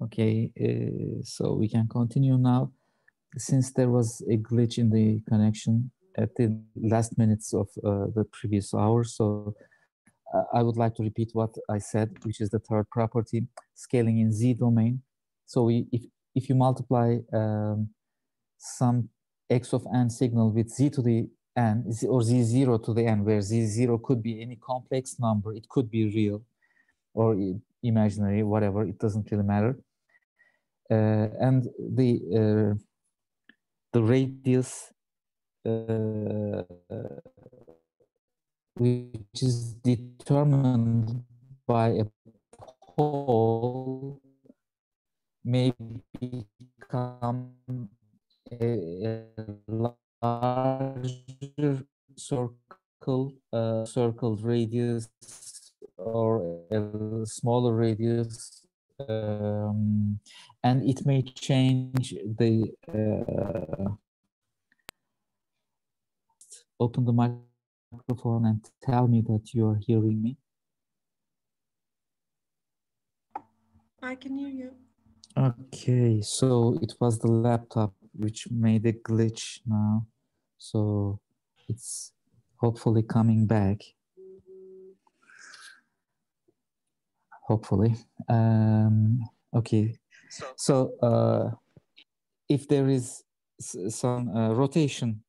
Okay, so we can continue now. Since there was a glitch in the connection at the last minutes of the previous hour, so I would like to repeat what I said, which is the third property, scaling in Z domain. So if you multiply some x of n signal with z to the n, or z0 to the n, where z0 could be any complex number, it could be real or imaginary, whatever, it doesn't really matter. And the radius which is determined by a pole may become a larger circle radius or a smaller radius, and it may change the open the microphone and tell me that you are hearing me. I can hear you. Okay, so it was the laptop which made a glitch now. So it's hopefully coming back. Hopefully. Okay, so if there is some rotation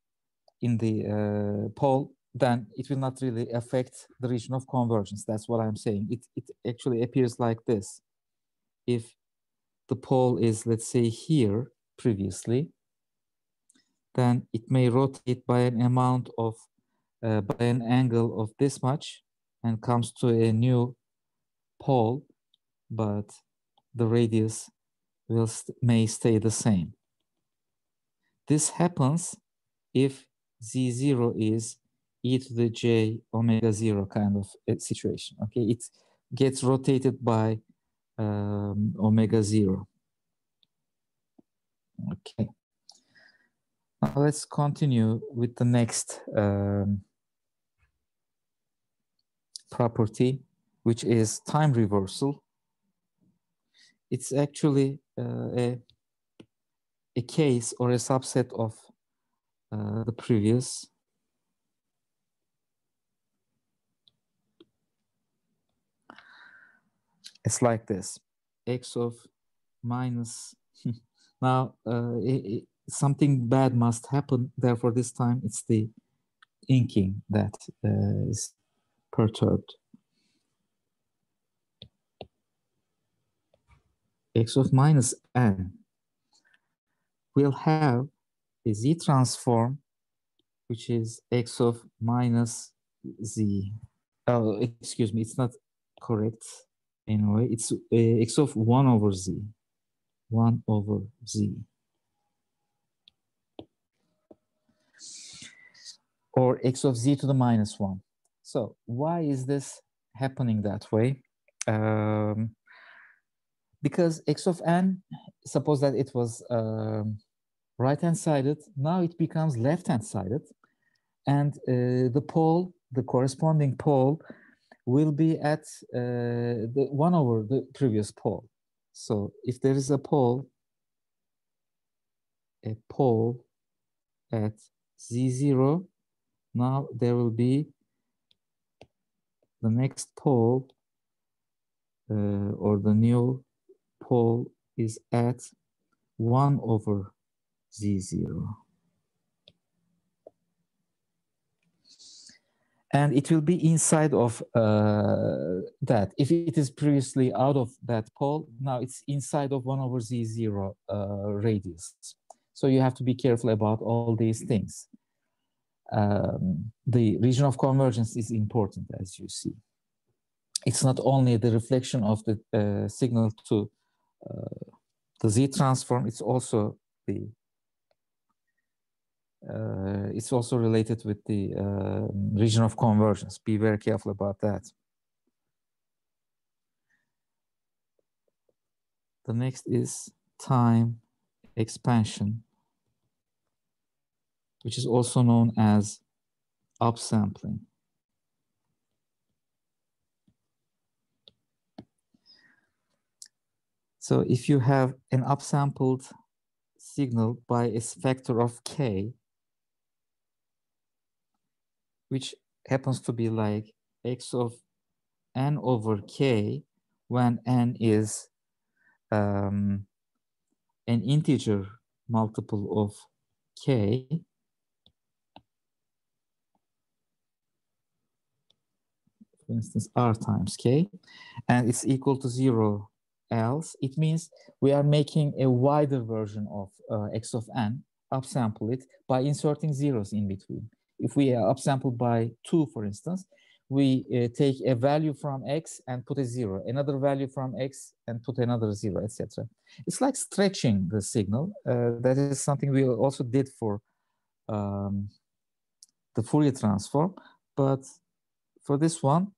in the pole, then it will not really affect the region of convergence. That's what I'm saying. It actually appears like this. If the pole is, let's say, here previously, then it may rotate by an amount of, by an angle of this much and comes to a new pole, but the radius may stay the same. This happens if Z0 is e to the j omega 0 kind of situation. Okay, it gets rotated by omega 0. Okay, now let's continue with the next property, which is time reversal. It's actually a case or a subset of the previous. It's like this, x of minus, now something bad must happen, therefore this time it's the inking that is perturbed. X of minus n will have a z transform, which is x of minus z. Oh, excuse me, it's not correct. Anyway, it's x of 1 over z. 1 over z. Or x of z to the minus 1. So why is this happening that way? Because x of n, suppose that it was right-hand sided, now it becomes left-hand sided, and the pole, the corresponding pole, will be at the 1 over the previous pole. So if there is a pole at z0, now there will be the next pole, or the new pole is at 1 over z0. And it will be inside of that. If it is previously out of that pole, now it's inside of 1 over z0 radius. So you have to be careful about all these things. The region of convergence is important, as you see. It's not only the reflection of the signal to the z transform, it's also the it's also related with the region of convergence. Be very careful about that. The next is time expansion, which is also known as upsampling. So if you have an upsampled signal by a factor of k, which happens to be like x of n over k when n is an integer multiple of k, for instance, r times k, and it's equal to 0 else, it means we are making a wider version of x of n, upsample it by inserting zeros in between. If we are upsampled by 2, for instance, we take a value from x and put a 0, another value from x and put another 0, etc. It's like stretching the signal. That is something we also did for the Fourier transform, but for this one,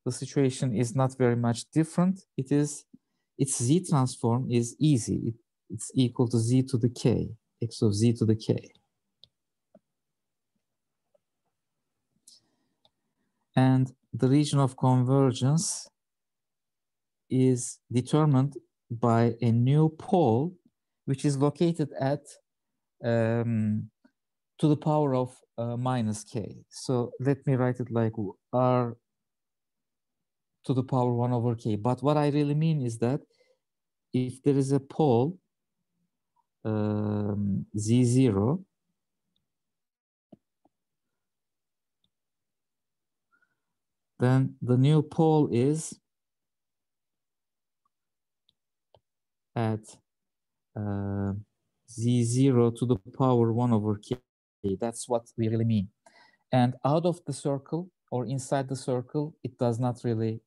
the situation is not very much different. Its z transform is easy. It's equal to z to the k, x of z to the k. And the region of convergence is determined by a new pole, which is located at to the power of minus k. So let me write it like r to the power 1 over k. But what I really mean is that if there is a pole z0, then the new pole is at z0 to the power 1 over k. That's what we really mean. And out of the circle or inside the circle, it does not really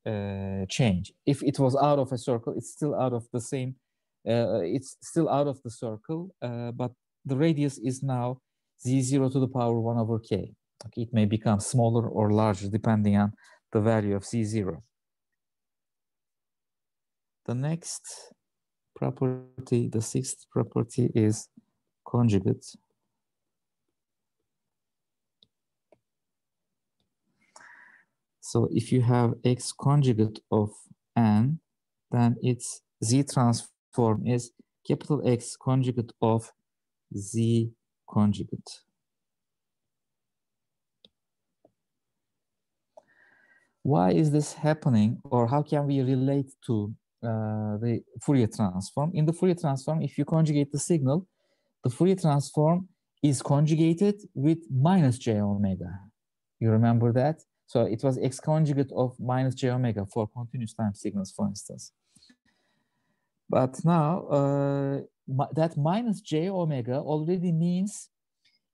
change. If it was out of a circle, it's still out of the same, it's still out of the circle, but the radius is now z0 to the power 1 over k. Okay, it may become smaller or larger depending on the value of z0. The next property, the sixth property, is conjugate. So if you have x conjugate of n, then its z transform is capital X conjugate of z conjugate. Why is this happening, or how can we relate to the Fourier transform? In the Fourier transform, if you conjugate the signal, the Fourier transform is conjugated with minus j omega. You remember that? So it was x conjugate of minus j omega for continuous time signals, for instance. But now that minus j omega already means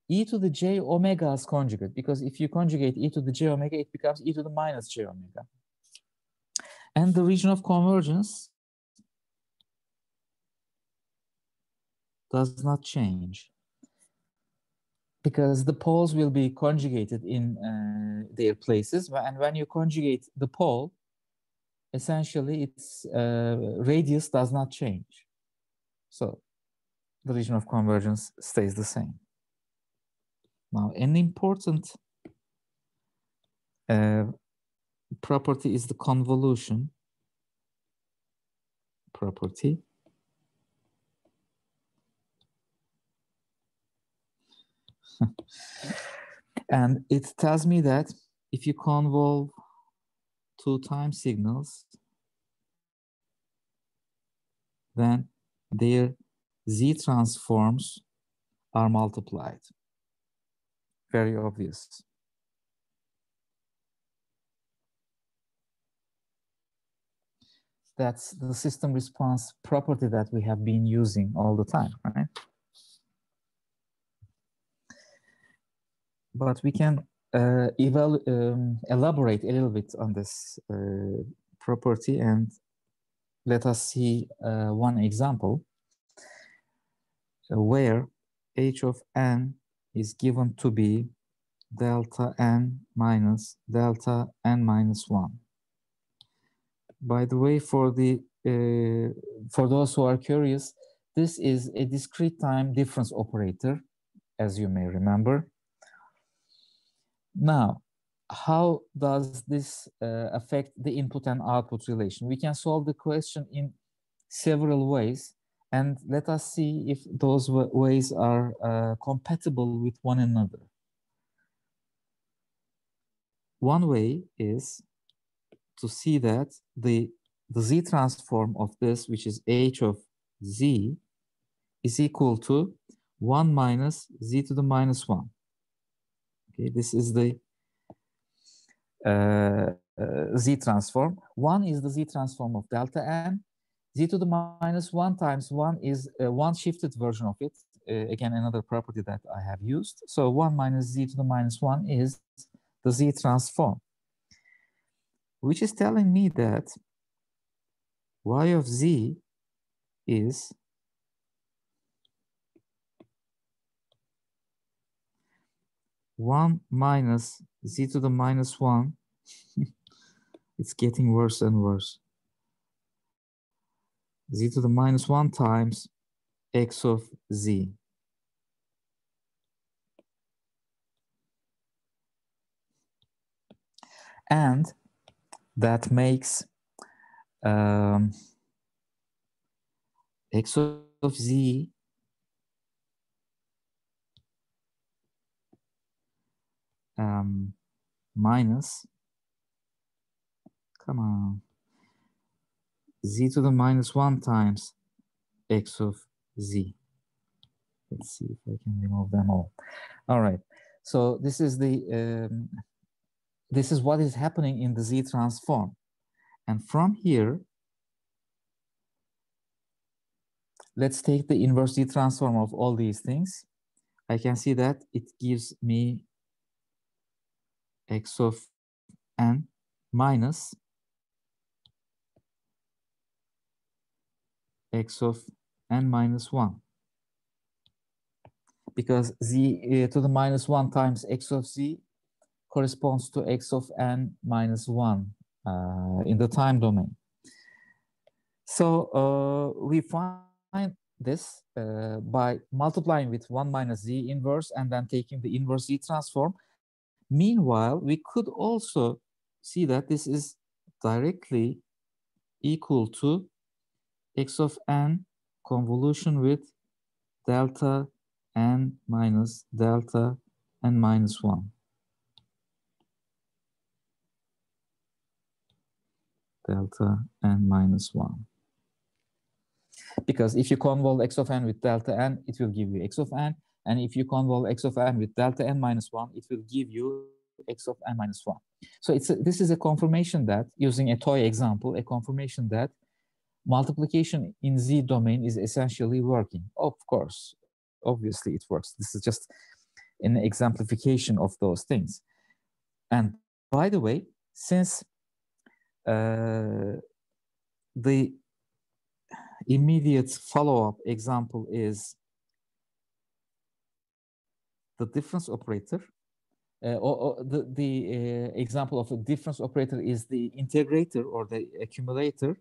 e to the j omega's conjugate, because if you conjugate e to the j omega, it becomes e to the minus j omega. And the region of convergence does not change, because the poles will be conjugated in their places. And when you conjugate the pole, essentially its radius does not change. So the region of convergence stays the same. Now, an important property is the convolution property. And it tells me that if you convolve two time signals, then their z transforms are multiplied. Very obvious. That's the system response property that we have been using all the time, right? But we can elaborate a little bit on this property, and let us see one example where h of n is given to be delta n minus delta n minus 1. By the way, for those who are curious, this is a discrete time difference operator, as you may remember. Now, how does this affect the input and output relation? We can solve the question in several ways, and let us see if those ways are compatible with one another. One way is to see that the z transform of this, which is h of z, is equal to 1 minus z to the minus 1. Okay, this is the z transform. 1 is the z transform of delta n. Z to the minus 1 times 1 is one shifted version of it. Again, another property that I have used. So 1 minus z to the minus 1 is the z transform, which is telling me that y of z is one minus z to the minus 1. It's getting worse and worse. Z to the minus 1 times x of z. And that makes x of z minus, come on, z to the minus 1 times x of z. Let's see if I can remove them all. All right. So this is the this is what is happening in the z transform, and from here, let's take the inverse z transform of all these things. I can see that it gives me x of n minus x of n minus 1. Because z to the minus 1 times x of z corresponds to x of n minus 1 in the time domain. So we find this by multiplying with 1 minus z inverse and then taking the inverse z transform. Meanwhile, we could also see that this is directly equal to x of n convolution with delta n minus delta n minus 1. Delta n minus 1. Because if you convolve x of n with delta n, it will give you x of n. And if you convolve x of n with delta n minus 1, it will give you x of n minus 1. So this is a confirmation that, using a toy example, a confirmation that multiplication in z domain is essentially working. Of course, obviously it works. This is just an exemplification of those things. And by the way, since the immediate follow-up example is the difference operator, or the example of a difference operator is the integrator or the accumulator,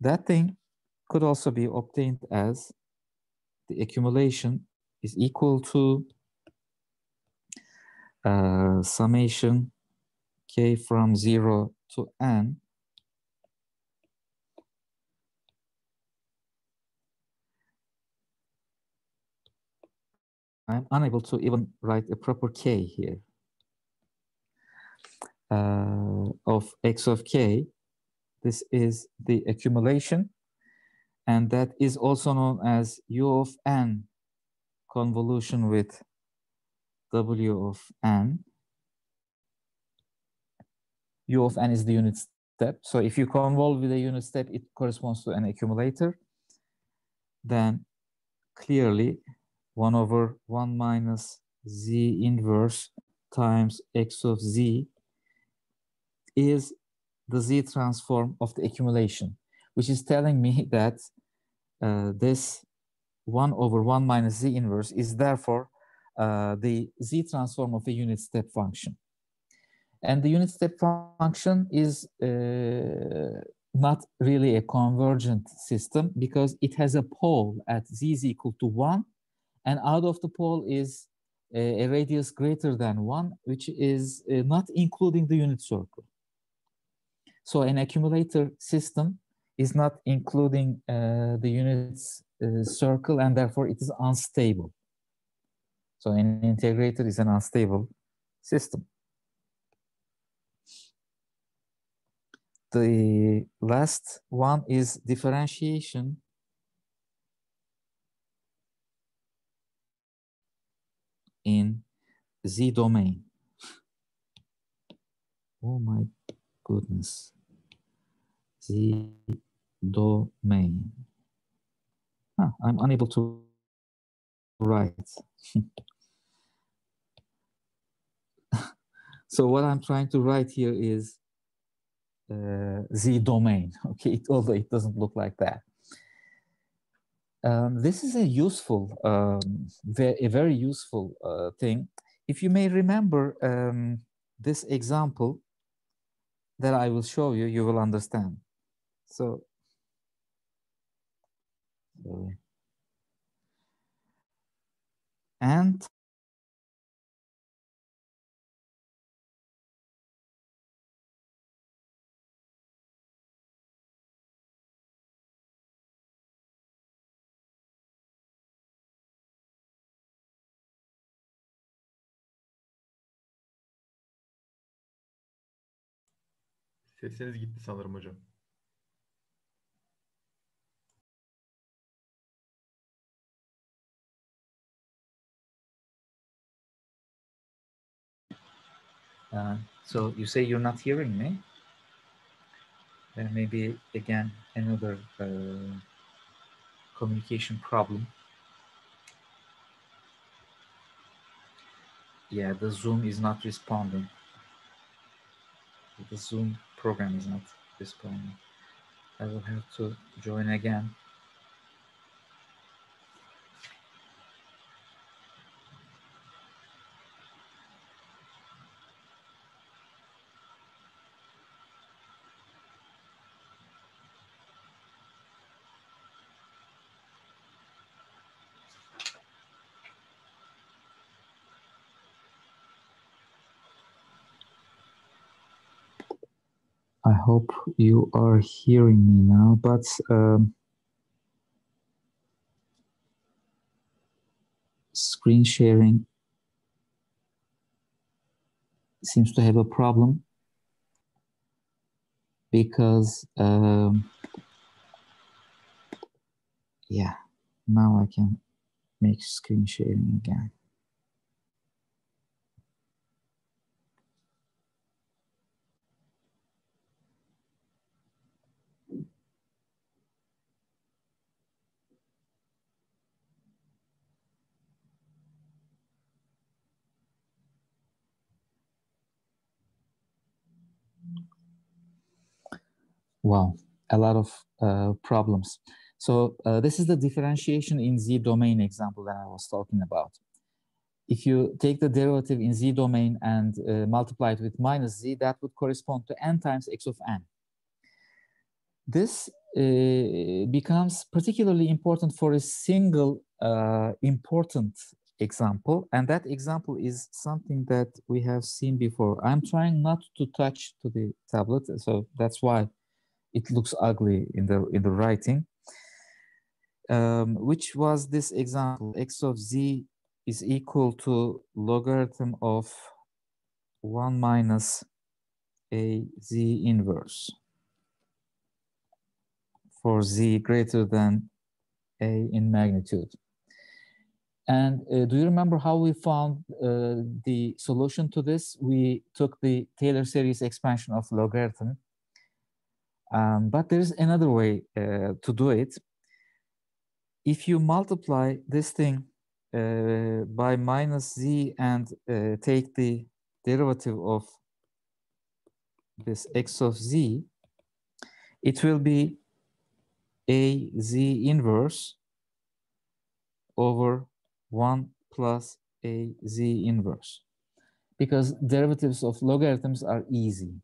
that thing could also be obtained as the accumulation is equal to summation k from 0 to n I'm unable to even write a proper k here of x of k. This is the accumulation, and that is also known as u of n convolution with w of n. U of n is the unit step. So if you convolve with a unit step, it corresponds to an accumulator. Then clearly 1 over 1 minus z inverse times x of z is the z transform of the accumulation, which is telling me that this 1 over 1 minus z inverse is therefore the z transform of a unit step function. And the unit step function is not really a convergent system because it has a pole at z is equal to 1, and out of the pole is a radius greater than 1, which is not including the unit circle. So an accumulator system is not including the units circle, and therefore it is unstable. So an integrator is an unstable system. The last one is differentiation in Z domain. Oh my goodness. Z domain. I'm unable to write. So what I'm trying to write here is Z domain. Okay, although it doesn't look like that. This is a useful, a very useful thing. If you may remember this example that I will show you, you will understand. So, sorry. And Sesiniz gitti sanırım hocam. So you say you're not hearing me? There may be, again, another communication problem. Yeah, the Zoom is not responding. The Zoom program is not responding. I will have to join again. I hope you are hearing me now, but screen sharing seems to have a problem because, yeah, now I can make screen sharing again. Wow, a lot of problems. So this is the differentiation in Z domain example that I was talking about. If you take the derivative in Z domain and multiply it with minus Z, that would correspond to n times x of n. This becomes particularly important for a single important example, and that example is something that we have seen before. I'm trying not to touch to the tablet, so that's why it looks ugly in the writing. Which was this example? X of Z is equal to logarithm of 1 minus a Z inverse for Z greater than a in magnitude. And do you remember how we found the solution to this? We took the Taylor series expansion of logarithm, but there's another way to do it. If you multiply this thing by minus Z and take the derivative of this x of Z, it will be a Z inverse over 1 plus a Z inverse, because derivatives of logarithms are easy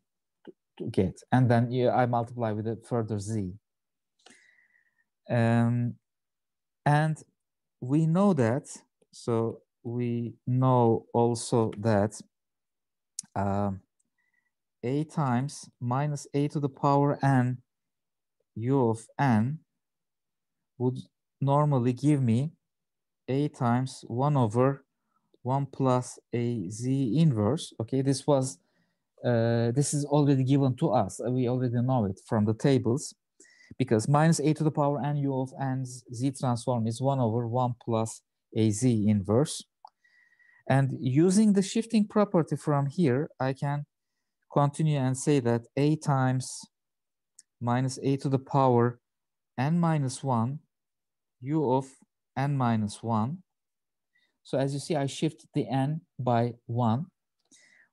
to get, and then I multiply with a further Z. And we know that, so we know also that a times minus a to the power n u of n would normally give me a times 1 over 1 plus a z inverse. Okay, this is already given to us. We already know it from the tables, because minus a to the power n u of n's z transform is 1 over 1 plus a z inverse. And using the shifting property from here, I can continue and say that a times minus a to the power n minus 1 u of n minus 1. So as you see, I shift the n by 1,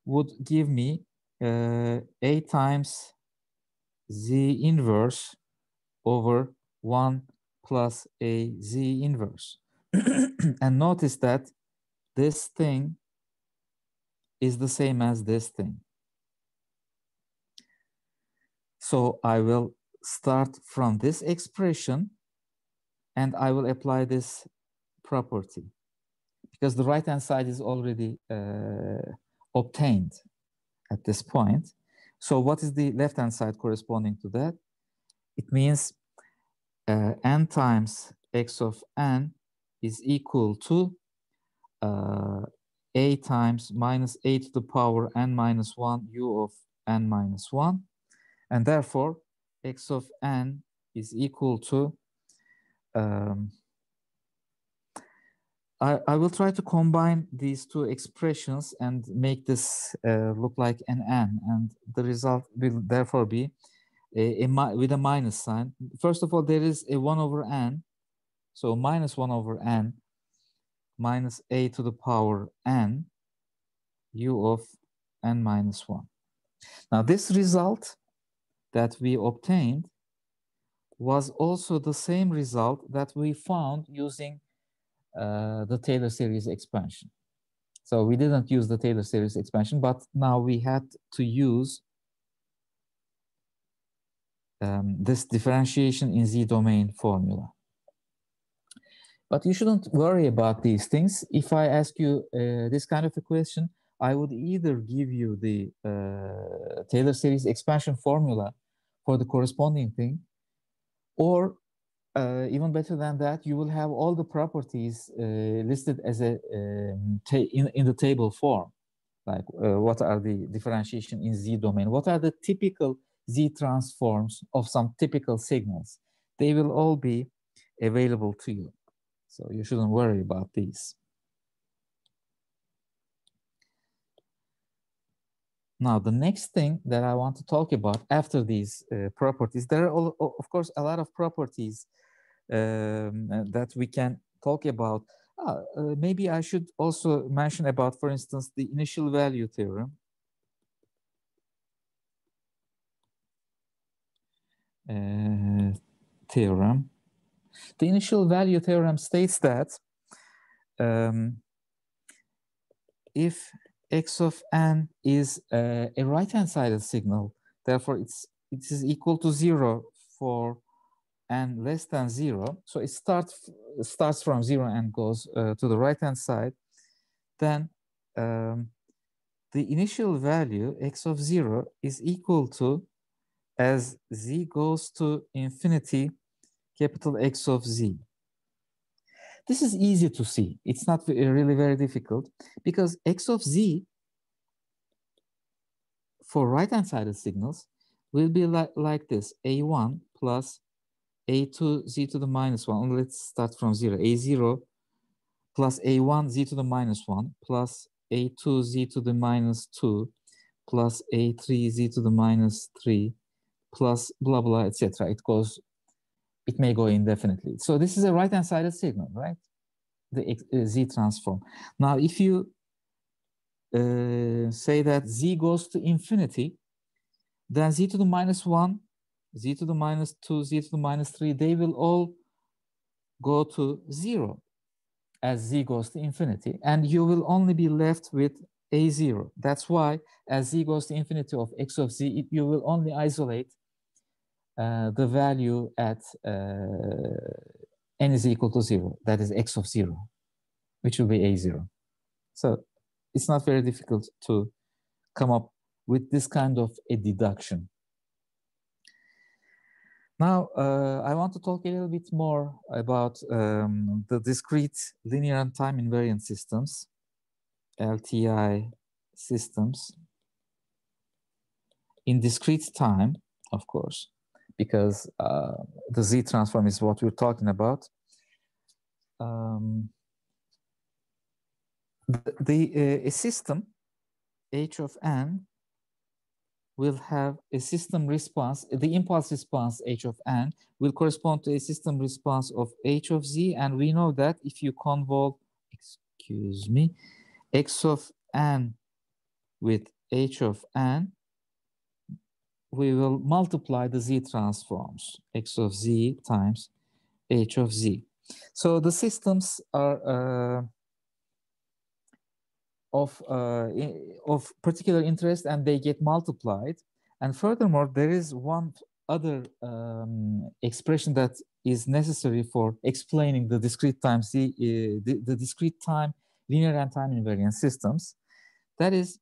would give me a times z inverse over 1 plus a z inverse. And notice that this thing is the same as this thing. So I will start from this expression and I will apply this property, because the right-hand side is already obtained at this point. So what is the left-hand side corresponding to that? It means n times x of n is equal to a times minus a to the power n minus 1 u of n minus 1. And therefore, x of n is equal to, I will try to combine these two expressions and make this look like an n, and the result will therefore be with a minus sign. First of all, there is a 1 over n, so minus 1 over n minus a to the power n u of n minus 1. Now this result that we obtained was also the same result that we found using the Taylor series expansion. So we didn't use the Taylor series expansion, but now we had to use this differentiation in z-domain formula. But you shouldn't worry about these things. If I ask you this kind of a question, I would either give you the Taylor series expansion formula for the corresponding thing, or even better than that, you will have all the properties listed as a in the table form, like what are the differentiation in z domain, what are the typical z transforms of some typical signals. They will all be available to you, so you shouldn't worry about these. Now, the next thing that I want to talk about after these properties, there are, of course, a lot of properties that we can talk about. Maybe I should also mention about, for instance, the initial value theorem. The initial value theorem states that if x of n is a right-hand sided signal, therefore it is equal to 0 for n less than 0. So it starts from 0 and goes to the right-hand side. Then the initial value x of 0 is equal to, as z goes to infinity, capital X of z. This is easy to see. It's not really very difficult, because x of z for right-hand sided signals will be like this: a1 plus a2 z to the minus 1. Let's start from 0. a0 plus a1 z to the minus 1 plus a2 z to the minus 2 plus a3 z to the minus 3 plus blah blah, etc. It may go indefinitely. So this is a right-hand sided signal, right? The z transform. Now, if you say that z goes to infinity, then z to the minus 1, z to the minus 2, z to the minus 3, they will all go to 0 as z goes to infinity, and you will only be left with a0. That's why as z goes to infinity of x of z, you will only isolate the value at n is equal to 0, that is x of 0, which will be a0. So it's not very difficult to come up with this kind of a deduction. Now, I want to talk a little bit more about the discrete linear and time invariant systems, LTI systems, in discrete time, of course, because the Z transform is what we're talking about. A system, H of n, will have a system response. The impulse response H of n will correspond to a system response of H of Z, and we know that if you convolve, excuse me, X of n with H of n, we will multiply the Z transforms, X of Z times H of Z. So the systems are of particular interest, and they get multiplied. And furthermore, there is one other expression that is necessary for explaining the discrete time the discrete time linear and time invariant systems. That is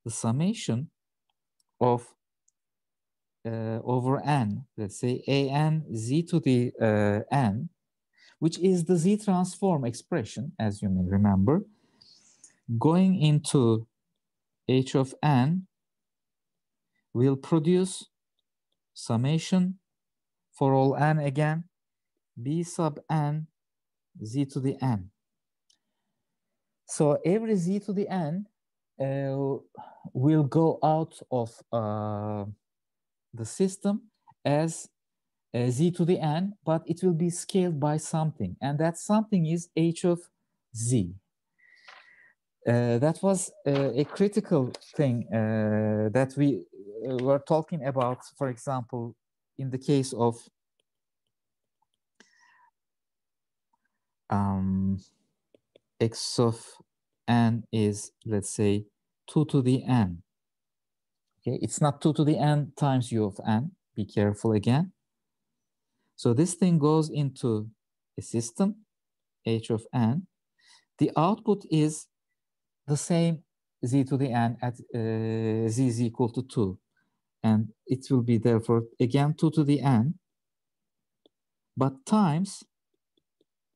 the summation of over n, let's say an z to the n, which is the Z transform expression, as you may remember, going into H of n will produce summation for all n again, B sub n, Z to the n. So every Z to the n will go out of the system as Z to the n, but it will be scaled by something, and that something is H of Z. That was a critical thing that we were talking about, for example, in the case of X of n is, let's say, 2 to the n. Okay, it's not 2 to the n times u of n. Be careful again. So this thing goes into a system, H of n. The output is the same Z to the n at Z is equal to 2. And it will be therefore again 2 to the n, but times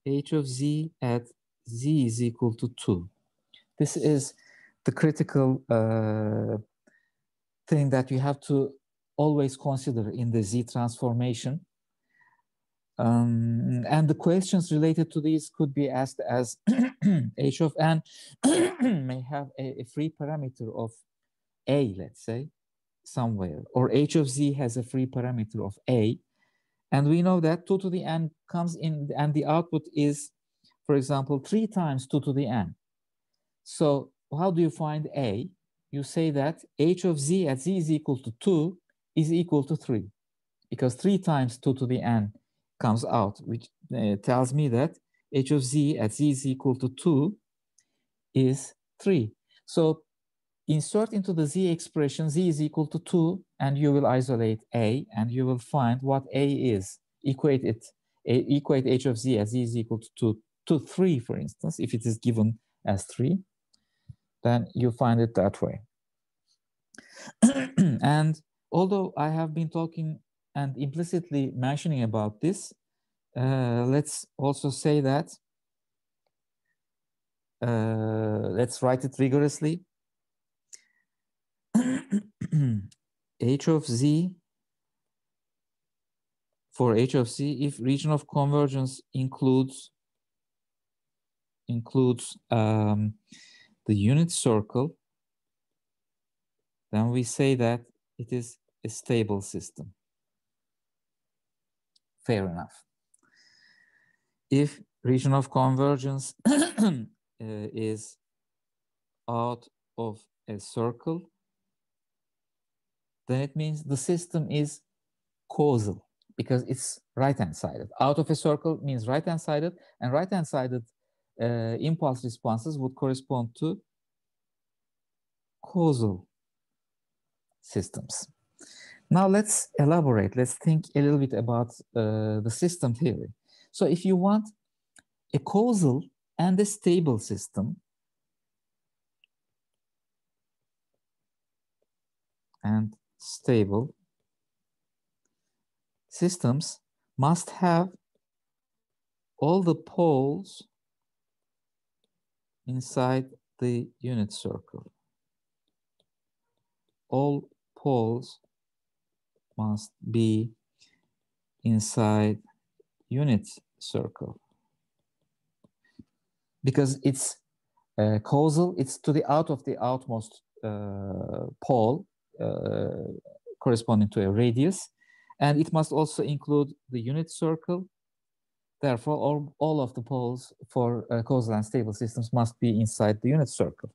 H of Z at Z is equal to 2. This is the critical thing that you have to always consider in the Z transformation. And the questions related to these could be asked as H of n may have a free parameter of A, let's say, somewhere, or H of Z has a free parameter of A. And we know that 2 to the n comes in, and the output is, for example, 3 times 2 to the n. So how do you find A? You say that H of Z at Z is equal to 2 is equal to 3, because 3 times 2 to the n comes out, which tells me that H of Z at Z is equal to 2 is 3. So insert into the Z expression Z is equal to 2, and you will isolate A, and you will find what A is. Equate it, equate H of Z as Z is equal to 2 to 3, for instance. If it is given as 3, then you find it that way. And although I have been talking and implicitly mentioning about this, let's also say that, let's write it rigorously. H of Z, for H of Z, if region of convergence includes the unit circle, then we say that it is a stable system. Fair enough. If region of convergence is out of a circle, then it means the system is causal, because it's right-hand sided. Out of a circle means right-hand sided, and right-hand sided impulse responses would correspond to causal systems. Now let's elaborate. Let's think a little bit about the system theory. So if you want a causal and a stable system, and stable systems must have all the poles inside the unit circle. All poles must be inside unit circle because it's causal, it's to the out of the outmost pole corresponding to a radius, and it must also include the unit circle. Therefore, all of the poles for causal and stable systems must be inside the unit circle.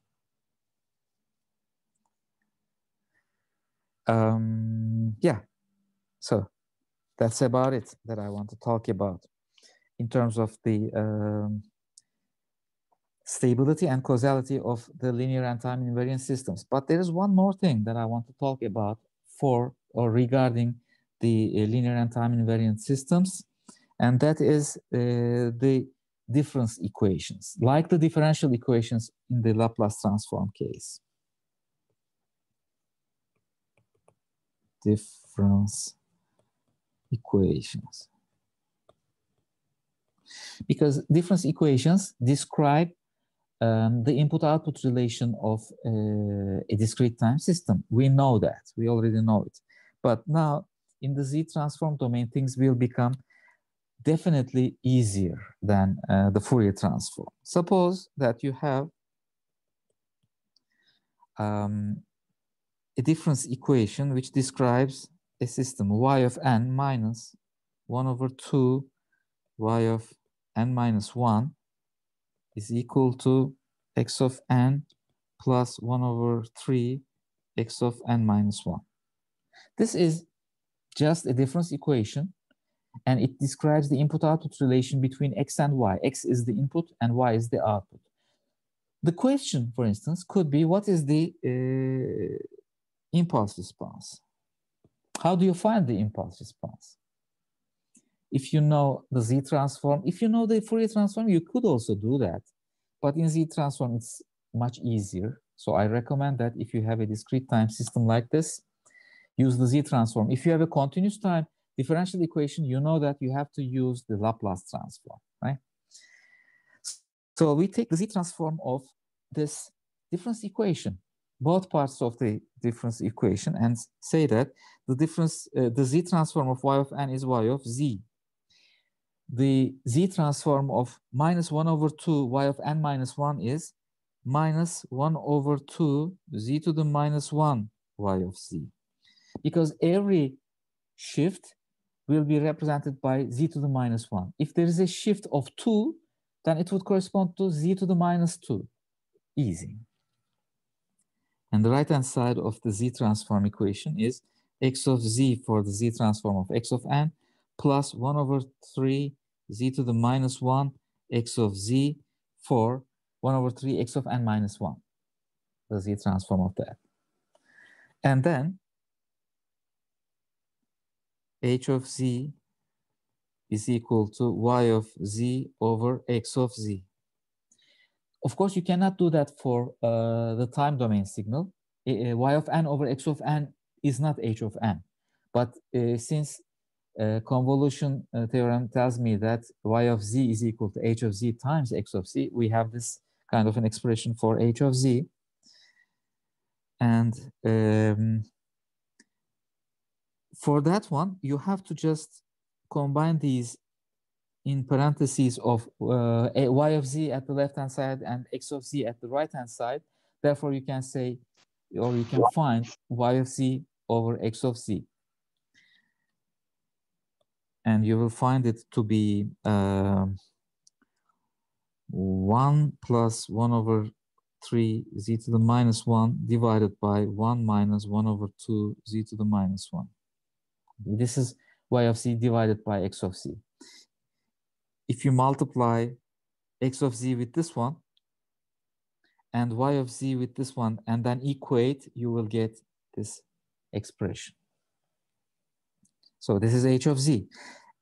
Yeah, so that's about it that I want to talk about in terms of the stability and causality of the linear and time invariant systems. But there is one more thing that I want to talk about for or regarding the linear and time invariant systems, and that is the difference equations, like the differential equations in the Laplace transform case. Difference equations. Because difference equations describe the input-output relation of a discrete time system. We know that, we already know it. But now in the Z-transform domain, things will become definitely easier than the Fourier transform. Suppose that you have a difference equation which describes a system y of n minus 1 over 2 y of n minus 1 is equal to x of n plus 1 over 3 x of n minus 1. This is just a difference equation, and it describes the input-output relation between x and y. X is the input and y is the output. The question, for instance, could be, what is the impulse response? How do you find the impulse response? If you know the Z-transform, if you know the Fourier transform, you could also do that. But in Z-transform, it's much easier. So I recommend that if you have a discrete time system like this, use the Z-transform. If you have a continuous time differential equation, you know that you have to use the Laplace transform, right? So we take the Z-transform of this difference equation, both parts of the difference equation, and say that the difference, the Z-transform of y of n is y of z. The Z-transform of minus 1 over 2 y of n minus 1 is minus 1 over 2 z to the minus 1 y of z. Because every shift will be represented by z to the minus 1. If there is a shift of 2, then it would correspond to z to the minus 2. Easy. And the right-hand side of the Z-transform equation is x of z for the Z-transform of x of n plus 1 over 3 z to the minus 1 x of z for 1 over 3 x of n minus 1, the Z-transform of that. And then h of z is equal to y of z over x of z. Of course, you cannot do that for the time domain signal. Y of n over x of n is not h of n. But since convolution theorem tells me that y of z is equal to h of z times x of z, we have this kind of an expression for h of z. And for that one, you have to just combine these in parentheses of y of z at the left-hand side and x of z at the right-hand side. Therefore, you can say, or you can find y of z over x of z. And you will find it to be 1 plus 1 over 3 z to the minus 1 divided by 1 minus 1 over 2 z to the minus 1. This is y of z divided by x of z. If you multiply x of z with this one and y of z with this one and then equate, you will get this expression. So this is h of z.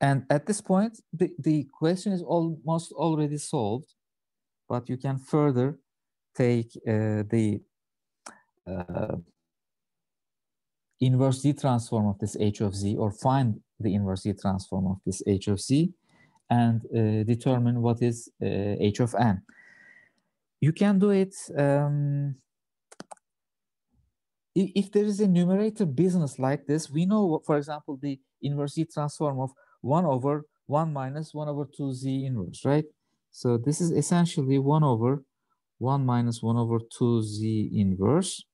And at this point, the question is almost already solved, but you can further take the inverse Z transform of this H of Z, or find the inverse Z transform of this H of Z, and determine what is H of N. You can do it if there is a numerator business like this. We know, for example, the inverse Z transform of 1 over 1 minus 1 over 2 Z inverse, right? So this is essentially 1 over 1 minus 1 over 2 Z inverse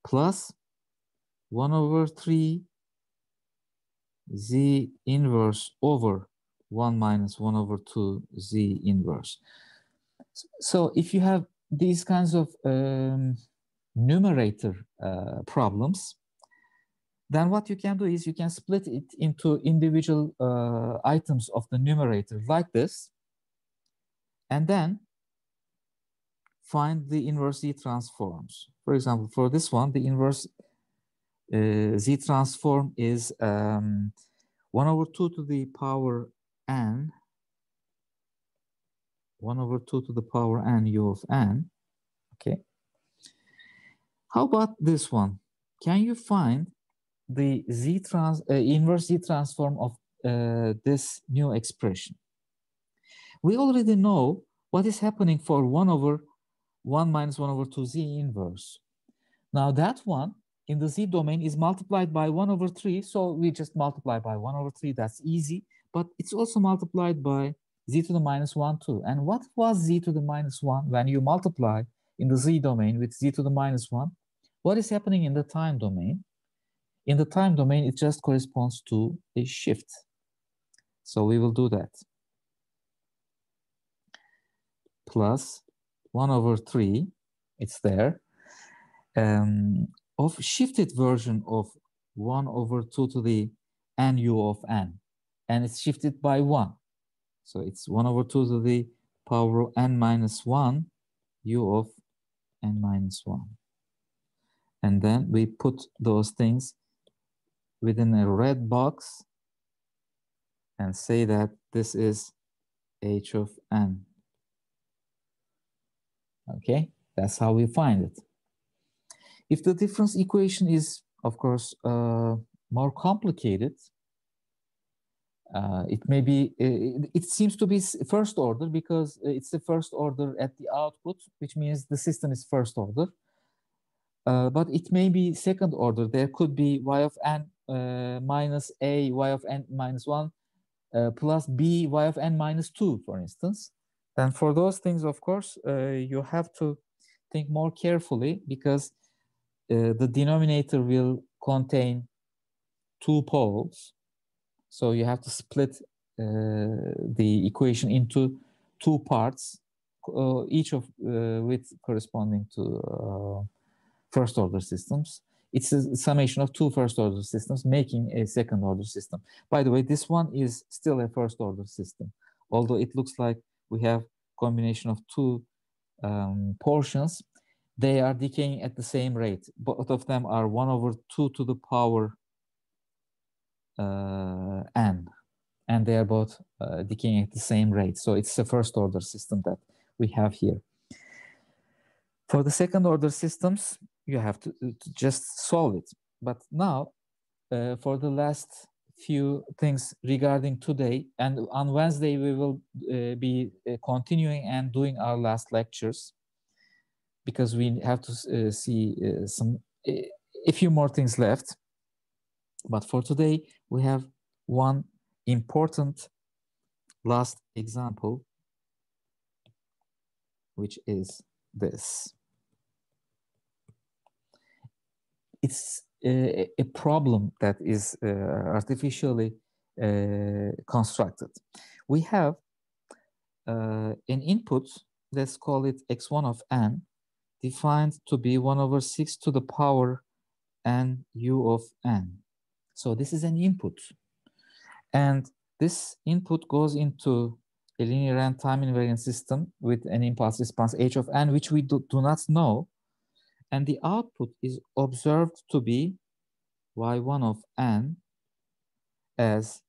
plus 1 over 3 Z inverse over 1 minus 1 over 2 Z inverse. So if you have these kinds of numerator problems, then what you can do is you can split it into individual items of the numerator like this, and then find the inverse Z transforms. For example, for this one, the inverse Z transform is 1 over 2 to the power n, 1 over 2 to the power n u of n, okay? How about this one? Can you find the inverse Z transform of this new expression? We already know what is happening for 1 over 1 minus 1 over 2 Z inverse. Now that one in the Z domain is multiplied by 1 over 3, so we just multiply by 1 over 3, that's easy, but it's also multiplied by Z to the minus 1 too. And what was Z to the minus 1 when you multiply in the Z domain with Z to the minus 1? What is happening in the time domain? In the time domain, it just corresponds to a shift. So we will do that. Plus 1 over 3, it's there, of shifted version of 1 over 2 to the n u of n. And it's shifted by 1. So it's 1 over 2 to the power of n minus 1 u of n minus 1. And then we put those things within a red box and say that this is h of n. Okay, that's how we find it. If the difference equation is, of course, more complicated, it may be, it seems to be first order because it's the first order at the output, which means the system is first order. But it may be second order. There could be y of n minus a y of n minus 1 plus b y of n minus 2, for instance. And for those things, of course, you have to think more carefully because the denominator will contain 2 poles. So you have to split the equation into 2 parts, each of with corresponding to first order systems. It's a summation of 2 first order systems making a second order system. By the way, this one is still a first order system, although it looks like we have combination of 2 portions. They are decaying at the same rate. Both of them are 1 over 2 to the power n, and they are both decaying at the same rate. So it's a first order system that we have here. For the second order systems, you have to just solve it. But now, for the last few things regarding today, and on Wednesday, we will be continuing and doing our last lectures because we have to see a few more things left. But for today, we have one important last example, which is this. It's a problem that is artificially constructed. We have an input, let's call it x1 of n, defined to be 1 over 6 to the power n u of n. So this is an input. And this input goes into a linear and time invariant system with an impulse response h of n, which we do not know. And the output is observed to be y1 of n as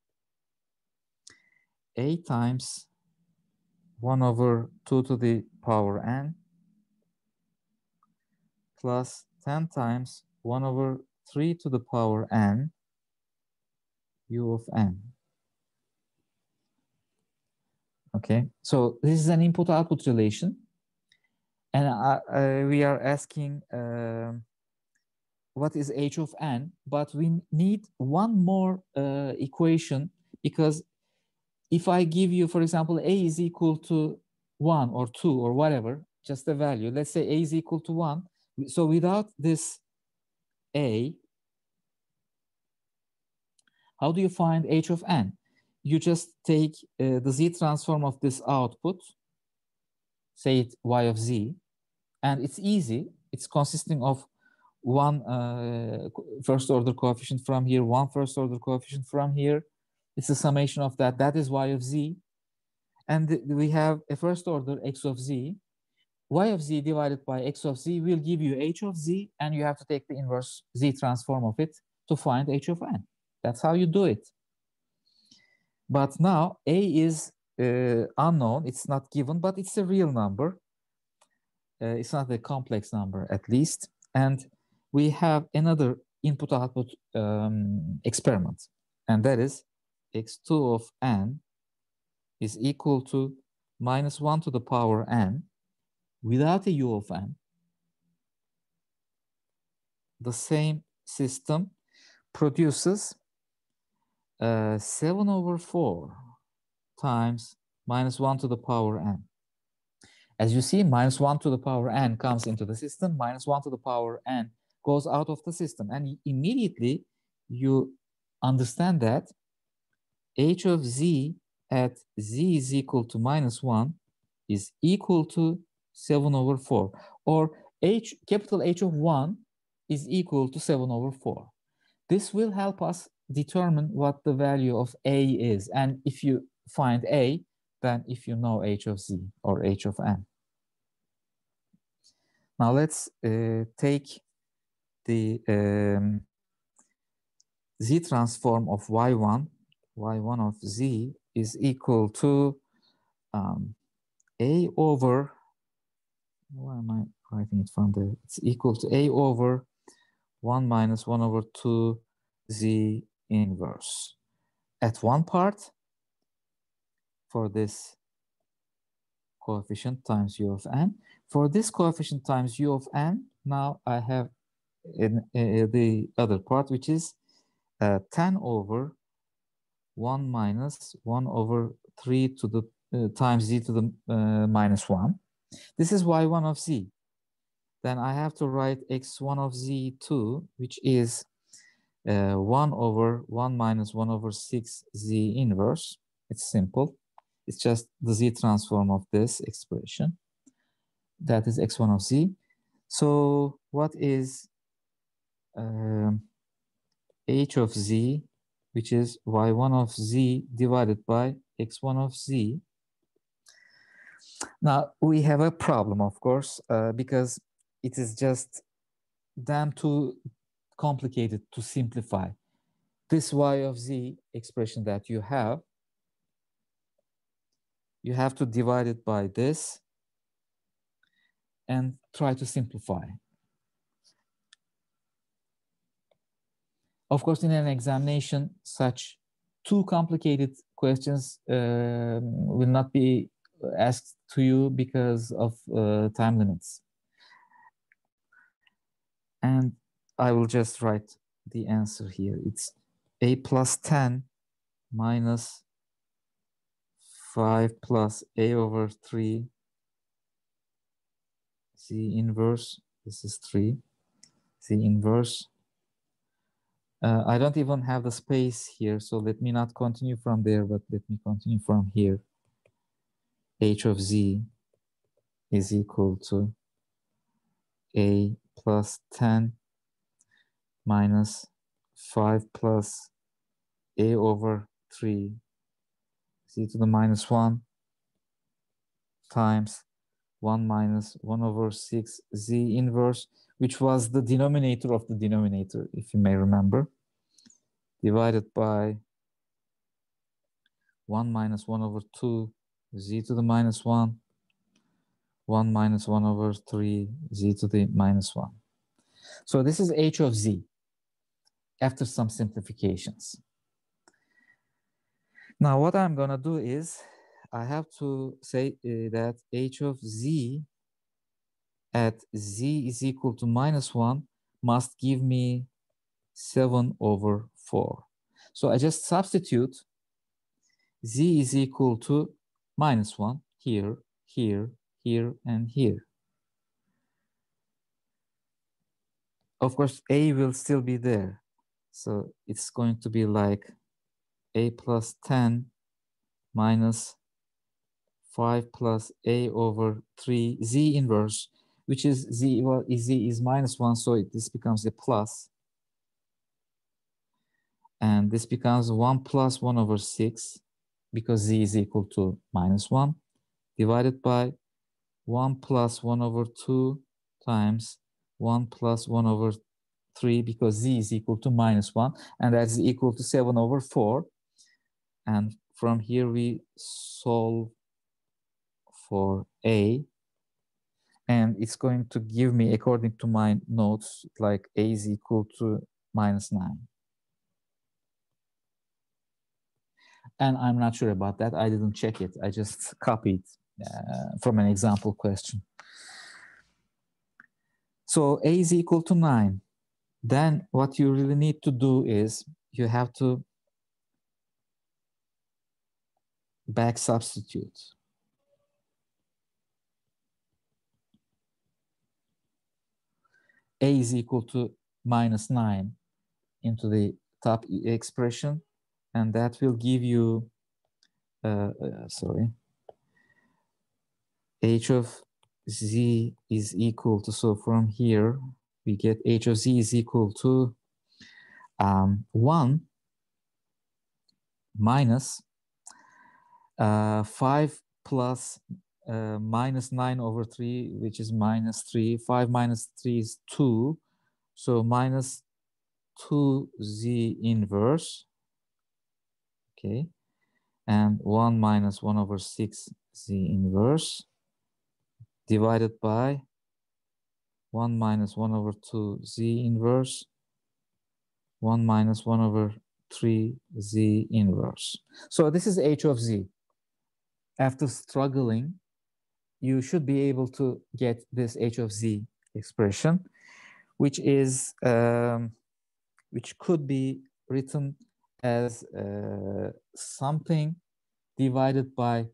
a times 1 over 2 to the power n plus 10 times 1 over 3 to the power n u of n. Okay, so this is an input-output relation, and we are asking what is h of n, but we need one more equation, because if I give you, for example, a is equal to 1 or 2 or whatever, just a value, let's say a is equal to 1. So without this a, how do you find h of n? You just take the z transform of this output, say it y of z, and it's easy. It's consisting of one first order coefficient from here, one first order coefficient from here. It's a summation of that. That is y of z. And we have a first order x of z. Y of z divided by x of z will give you h of z, and you have to take the inverse z transform of it to find h of n. That's how you do it. But now a is unknown. It's not given, but it's a real number. It's not a complex number, at least. And we have another input-output experiment, and that is x2 of n is equal to minus 1 to the power n without a u of n. The same system produces 7 over 4 times minus 1 to the power n. As you see, minus 1 to the power n comes into the system, minus 1 to the power n goes out of the system, and immediately you understand that h of z at z is equal to minus 1 is equal to 7 over 4, or capital H of 1 is equal to 7 over 4. This will help us determine what the value of a is, and if you find a, then if you know h of z or h of n. Now let's take the z transform of y1. y1 of z is equal to a over, why am I writing it from there? It's equal to a over 1 minus 1 over 2 z inverse. At one part, for this coefficient times u of n. For this coefficient times u of n, now I have the other part, which is 10 over 1 minus 1 over 3 to the times z to the minus 1. This is y1 of z. Then I have to write x1 of z2, which is 1 over 1 minus 1 over 6 z inverse. It's simple. It's just the z transform of this expression. That is x1 of z. So what is h of z, which is y1 of z divided by x1 of z? Now we have a problem, of course, because it is just damn too complicated to simplify. This y of z expression that you have to divide it by this and try to simplify. Of course, in an examination, such too complicated questions will not be asked to you because of time limits. And I will just write the answer here. It's a plus 10 minus 5 plus a over 3 z inverse. This is 3 z inverse. I don't even have the space here, so let me not continue from there, but let me continue from here. H of z is equal to a plus 10 minus 5 plus a over 3 z to the minus 1 times 1 minus 1 over 6 z inverse, which was the denominator of the denominator, if you may remember, divided by 1 minus 1 over 2 z to the minus 1, 1 minus 1 over 3 z to the minus 1. So this is h of z. after some simplifications. Now, what I'm going to do is I have to say that h of z at z is equal to -1 must give me 7/4. So I just substitute z is equal to -1 here, here, here, and here. Of course, a will still be there. So it's going to be like a plus 10 minus 5 plus a over 3 z inverse, which is z, well, z is -1, so this becomes a plus. And this becomes 1 plus 1/6, because z is equal to -1, divided by 1 plus 1/2 times 1 plus 1/3, because z is equal to -1, and that's equal to 7/4. And from here we solve for a, and it's going to give me, according to my notes, like a is equal to -9. And I'm not sure about that. I didn't check it. I just copied from an example question. So a is equal to 9. Then what you really need to do is you have to back substitute. A is equal to -9 into the top expression, and that will give you, h of z is equal to, so from here we get h of z is equal to 1 minus 5 plus -9/3, which is -3. 5 minus 3 is 2, so minus 2z inverse, okay, and 1 minus 1/6 z inverse divided by 1 minus 1/2 z inverse, 1 minus 1/3 z inverse. So this is h of z. After struggling, you should be able to get this h of z expression, which is which could be written as something divided by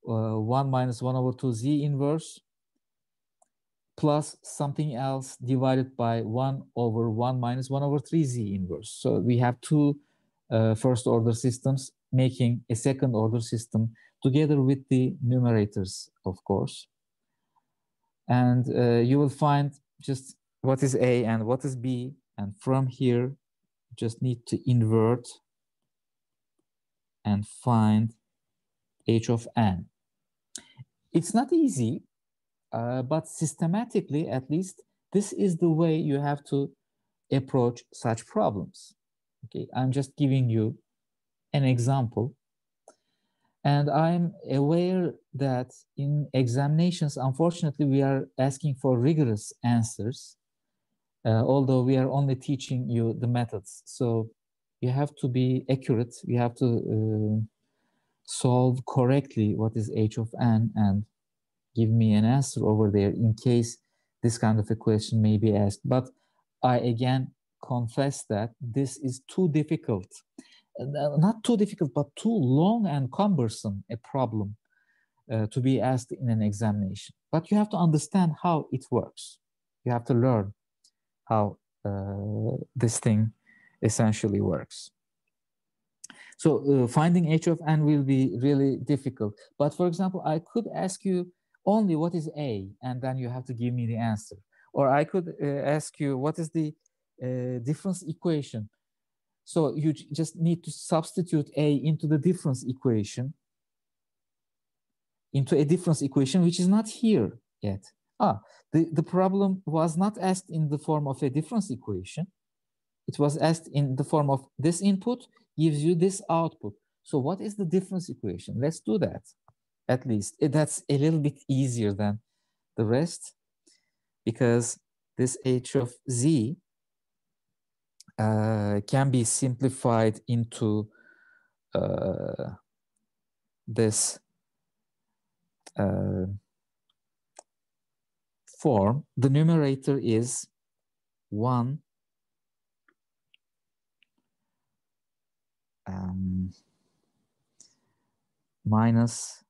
1 minus 1/2 z inverse plus something else divided by 1/1 minus 1/3 z inverse. So we have two first order systems making a second order system together with the numerators, of course. And you will find just what is A and what is B. And from here, just need to invert and find h of n. It's not easy, but systematically, at least, this is the way you have to approach such problems. Okay, I'm just giving you an example. And I'm aware that in examinations, unfortunately, we are asking for rigorous answers, although we are only teaching you the methods. So you have to be accurate. You have to solve correctly what is h of n and give me an answer over there in case this kind of a question may be asked. But I again confess that this is too difficult. Not too difficult, but too long and cumbersome a problem to be asked in an examination. But you have to understand how it works. You have to learn how this thing essentially works. So finding h of n will be really difficult. But for example, I could ask you only what is A, and then you have to give me the answer. Or I could ask you what is the difference equation. So you just need to substitute A into the difference equation, which is not here yet. The problem was not asked in the form of a difference equation. It was asked in the form of this input gives you this output. So what is the difference equation? Let's do that. At least that's a little bit easier than the rest, because this h of z can be simplified into this form. The numerator is 1 minus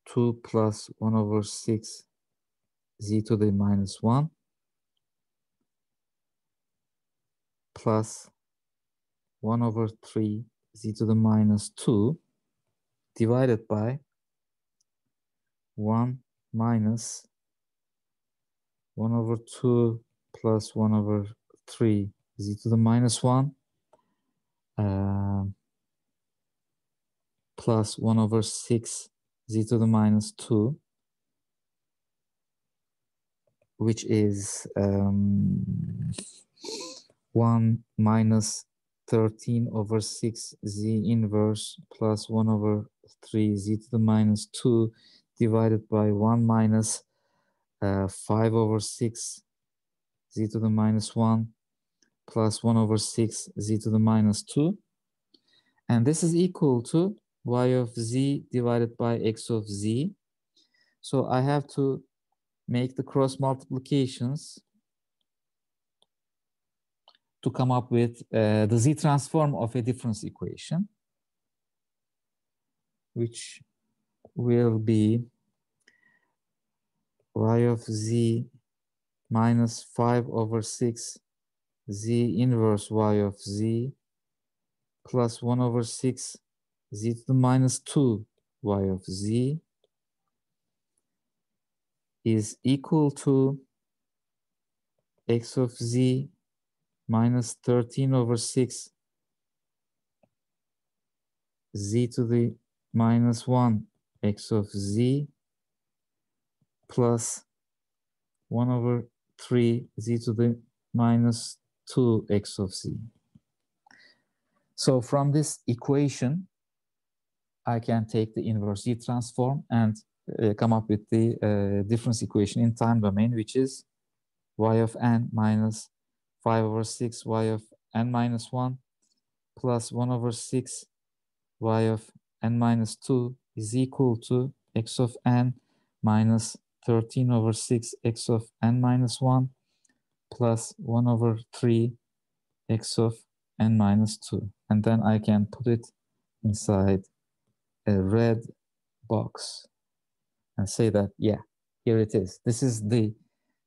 two plus 1 over 6 z to the minus 1 plus 1 over 3 z to the minus 2 divided by 1 minus 1 over 2 plus 1 over 3 z to the minus 1 plus 1 over 6 z to the minus 2, which is 1 minus 13 over 6 z inverse plus 1 over 3 z to the minus 2 divided by 1 minus 5 over 6 z to the minus 1 plus 1 over 6 z to the minus 2. And this is equal to y of z divided by x of z. So I have to make the cross multiplications to come up with the z transform of a difference equation, which will be y of z minus 5 over 6 z inverse y of z plus 1 over 6 z to the minus 2 y of z is equal to x of z minus 13 over 6 z to the minus 1 x of z plus 1 over 3 z to the minus 2 x of z. So from this equation, I can take the inverse z transform and come up with the difference equation in time domain, which is y of n minus 5 over 6 y of n minus 1 plus 1 over 6 y of n minus 2 is equal to x of n minus 13 over 6 x of n minus 1 plus 1 over 3 x of n minus 2. And then I can put it inside a red box and say that, yeah, here it is. This is the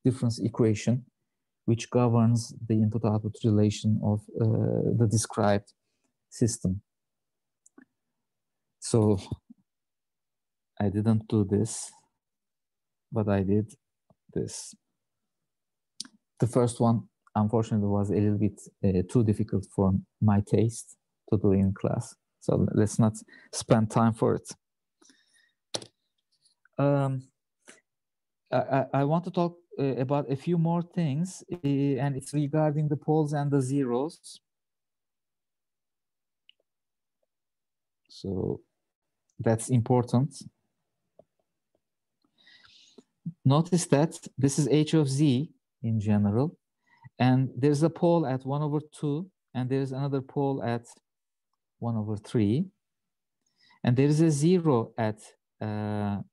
difference equation which governs the input-output relation of the described system. So I didn't do this, but I did this. The first one, unfortunately, was a little bit too difficult for my taste to do in class. So let's not spend time for it. I want to talk about a few more things, and it's regarding the poles and the zeros. So that's important. Notice that this is h of z in general, and there's a pole at 1 over 2, and there's another pole at 1 over 3, and there is a 0 at 1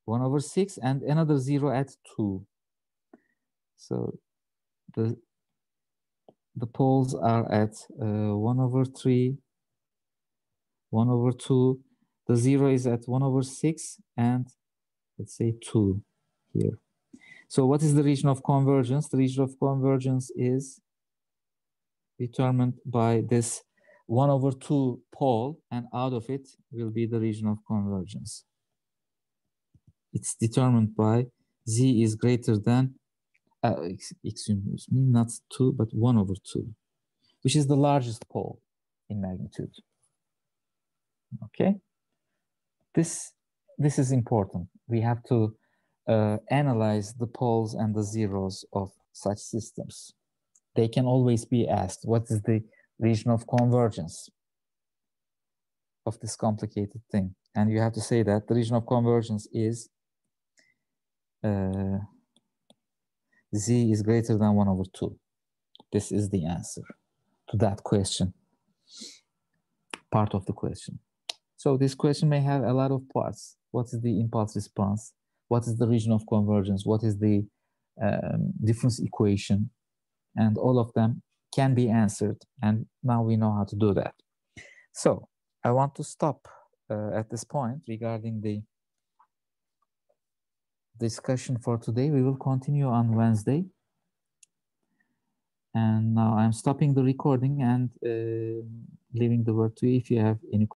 over 6 and another 0 at 2. So the poles are at 1 over 3, 1 over 2, the 0 is at 1 over 6, and let's say 2 here. So what is the region of convergence? The region of convergence is determined by this 1 over 2 pole, and out of it will be the region of convergence. It's determined by z is greater than, excuse me, not 2, but 1 over 2, which is the largest pole in magnitude. Okay? This is important. We have to analyze the poles and the zeros of such systems. They can always be asked, what is the region of convergence of this complicated thing? And you have to say that the region of convergence is z is greater than 1 over 2. This is the answer to that question, part of the question. So this question may have a lot of parts. What is the impulse response? What is the region of convergence? What is the difference equation? And all of them can be answered. And now we know how to do that. So I want to stop at this point regarding the discussion for today. We will continue on Wednesday. And now I'm stopping the recording and leaving the word to you if you have any questions.